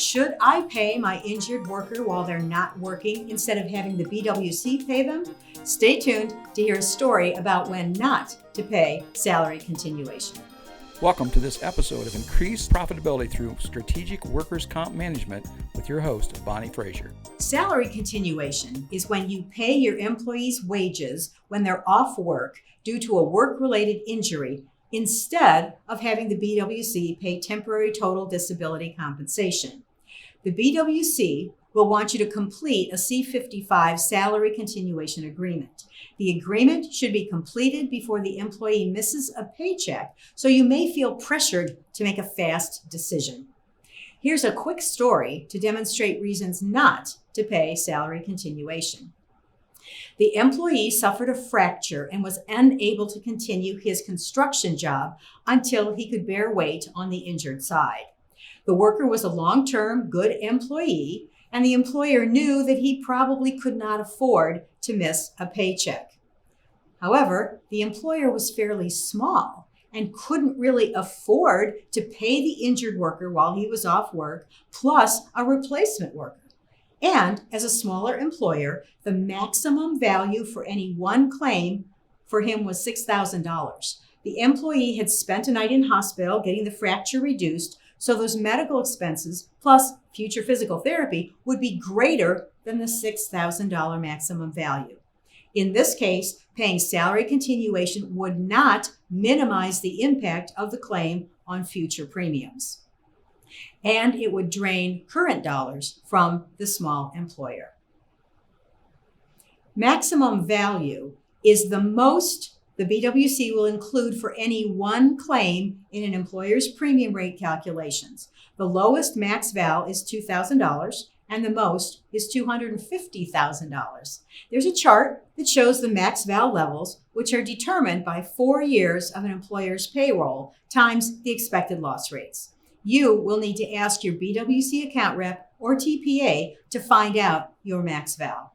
Should I pay my injured worker while they're not working instead of having the BWC pay them? Stay tuned to hear a story about when not to pay salary continuation. Welcome to this episode of Increased Profitability Through Strategic Workers' Comp Management with your host, Bonnie Fraser. Salary continuation is when you pay your employees' wages when they're off work due to a work-related injury instead of having the BWC pay temporary total disability compensation. The BWC will want you to complete a C-55 salary continuation agreement. The agreement should be completed before the employee misses a paycheck, so you may feel pressured to make a fast decision. Here's a quick story to demonstrate reasons not to pay salary continuation. The employee suffered a fracture and was unable to continue his construction job until he could bear weight on the injured side. The worker was a long-term good employee, and the employer knew that he probably could not afford to miss a paycheck. However, the employer was fairly small and couldn't really afford to pay the injured worker while he was off work, plus a replacement worker. And as a smaller employer, the maximum value for any one claim for him was $6,000. The employee had spent a night in hospital getting the fracture reduced, so those medical expenses plus future physical therapy would be greater than the $6,000 maximum value. In this case, paying salary continuation would not minimize the impact of the claim on future premiums. And it would drain current dollars from the small employer. Maximum value is the most the BWC will include for any one claim in an employer's premium rate calculations. The lowest max val is $2,000 and the most is $250,000. There's a chart that shows the max val levels, which are determined by 4 years of an employer's payroll times the expected loss rates. You will need to ask your BWC account rep or TPA to find out your max val.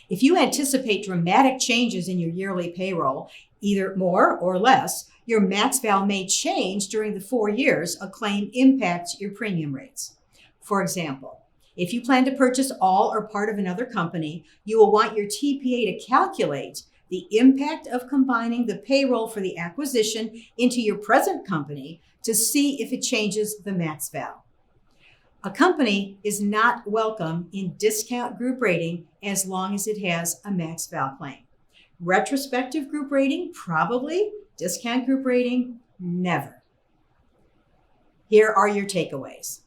If you anticipate dramatic changes in your yearly payroll, either more or less, your max val may change during the 4 years a claim impacts your premium rates. For example, if you plan to purchase all or part of another company, you will want your TPA to calculate the impact of combining the payroll for the acquisition into your present company to see if it changes the max val. A company is not welcome in discount group rating as long as it has a max val claim. Retrospective group rating, probably. Discount group rating, never. Here are your takeaways.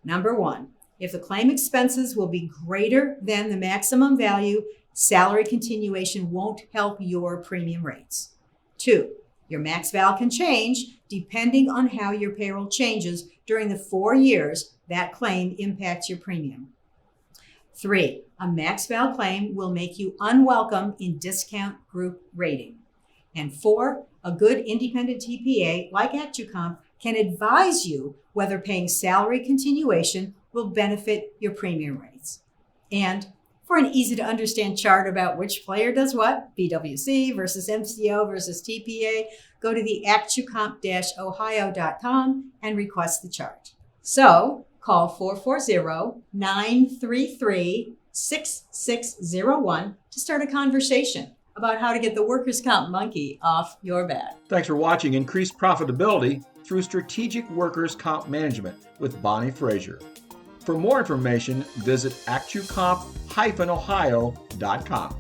Number 1, if the claim expenses will be greater than the maximum value, salary continuation won't help your premium rates. 2, your max val can change depending on how your payroll changes during the 4 years that claim impacts your premium. 3, a max val claim will make you unwelcome in discount group rating. And 4, a good independent TPA like ActuComp can advise you whether paying salary continuation will benefit your premium rates. And for an easy to understand chart about which player does what, BWC versus MCO versus TPA, go to the ActuComp-Ohio.com and request the chart. So call 440-933-6601 to start a conversation about how to get the workers' comp monkey off your back. Thanks for watching Increased Profitability Through Strategic Workers' Comp Management with Bonnie Fraser. For more information, visit ActuComp-Ohio.com.